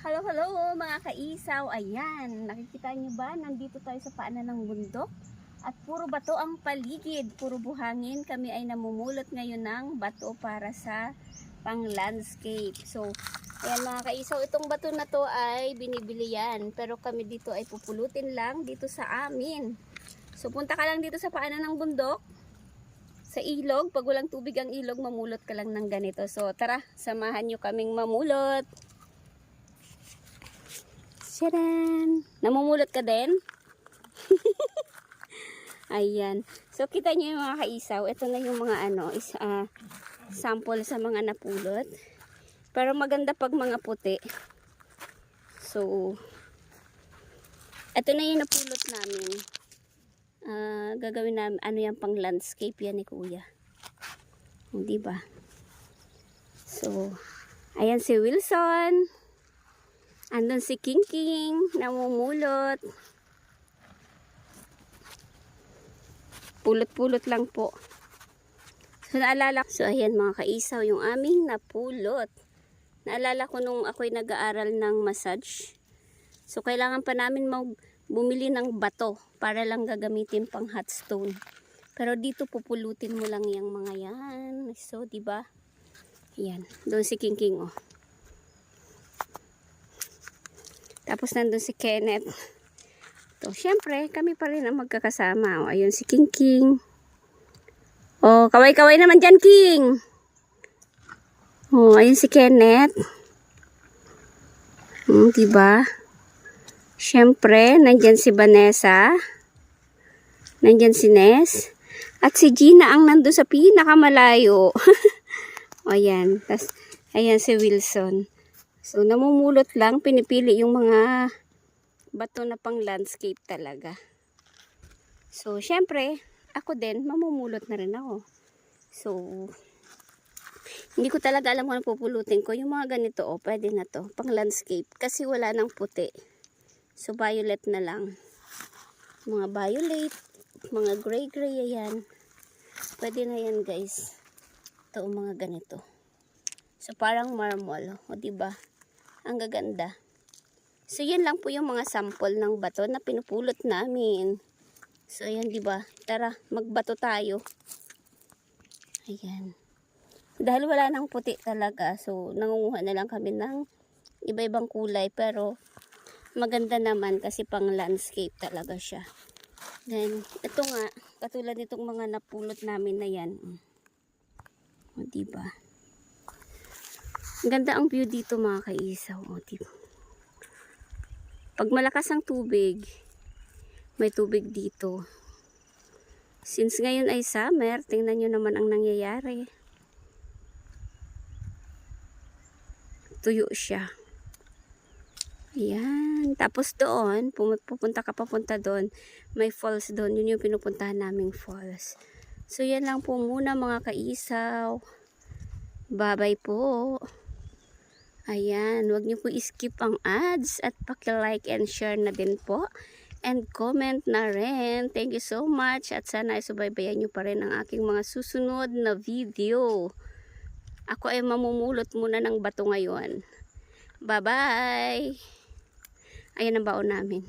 Hello, hello mga kaisaw. Ayan, nakikita nyo ba? Nandito tayo sa paanan ng bundok. At puro bato ang paligid. Puro buhangin. Kami ay namumulot ngayon ng bato para sa pang landscape. So, ayan mga kaisaw. Itong bato na to ay binibili yan. Pero kami dito ay pupulutin lang dito sa amin. So, punta ka lang dito sa paanan ng bundok. Sa ilog. Pag walang tubig ang ilog, mamulot ka lang ng ganito. So, tara, samahan nyo kaming mamulot. Tcharan! Namumulot ka din? Ayan. So, kita nyo yung mga kaisaw. Ito na yung mga sample sa mga napulot. Pero maganda pag mga puti. So, ito na yung napulot namin. Gagawin namin, yan, pang landscape yan ni Kuya. Hindi ba? So, ayan si Wilson. Andun si King King, namumulot. Pulot-pulot lang po. So, naalala ko. So, ayan mga kaisaw, yung aming napulot. Naalala ko nung ako'y nag-aaral ng massage. So, kailangan pa namin bumili ng bato para lang gagamitin pang hot stone. Pero dito pupulutin mo lang yung mga yan. So, diba? Ayan. Doon si King King, oh. Tapos nandun si Kenneth. So, syempre, kami pa rin ang magkakasama. O, ayun si King King. O, kaway-kaway naman dyan, King. O, ayun si Kenneth. Diba? Syempre, nandyan si Vanessa. Nandyan si Ness. At si Gina ang nandun sa pinakamalayo. O, ayan. Tapos, ayan si Wilson. So, namumulot lang, pinipili yung mga bato na pang landscape talaga. So, syempre, ako din, mamumulot na rin ako. So, hindi ko talaga alam kung ano pupulutin ko. Yung mga ganito, oh, pwede na to, pang landscape. Kasi wala nang puti. So, violet na lang. Mga violet, mga gray-gray, ayan. Pwede na yan, guys. Ito, mga ganito. So, parang marble, o, diba? Ang gaganda. So, yan lang po yung mga sample ng bato na pinupulot namin. So, ayan, diba? Tara, magbato tayo. Ayan. Dahil wala nang puti talaga, so, nangunguha na lang kami ng iba-ibang kulay. Pero, maganda naman kasi pang landscape talaga siya. Then, ito nga, katulad nitong mga napulot namin na yan. O, diba? Ganda ang view dito mga kaisaw. O, diba? Pag malakas ang tubig, may tubig dito. Since ngayon ay summer, tingnan nyo naman ang nangyayari. Tuyo siya. Ayan. Tapos doon, pupunta ka papunta doon, may falls doon. Yun yung pinupuntahan naming falls. So, yan lang po muna mga kaisaw. Bye-bye po. Ayan, huwag niyo po i-skip ang ads at paki-like and share na din po. And comment na rin. Thank you so much. At sana ay subaybayan niyo pa rin ang aking mga susunod na video. Ako ay mamumulot muna ng bato ngayon. Bye-bye! Ayan ang baon namin.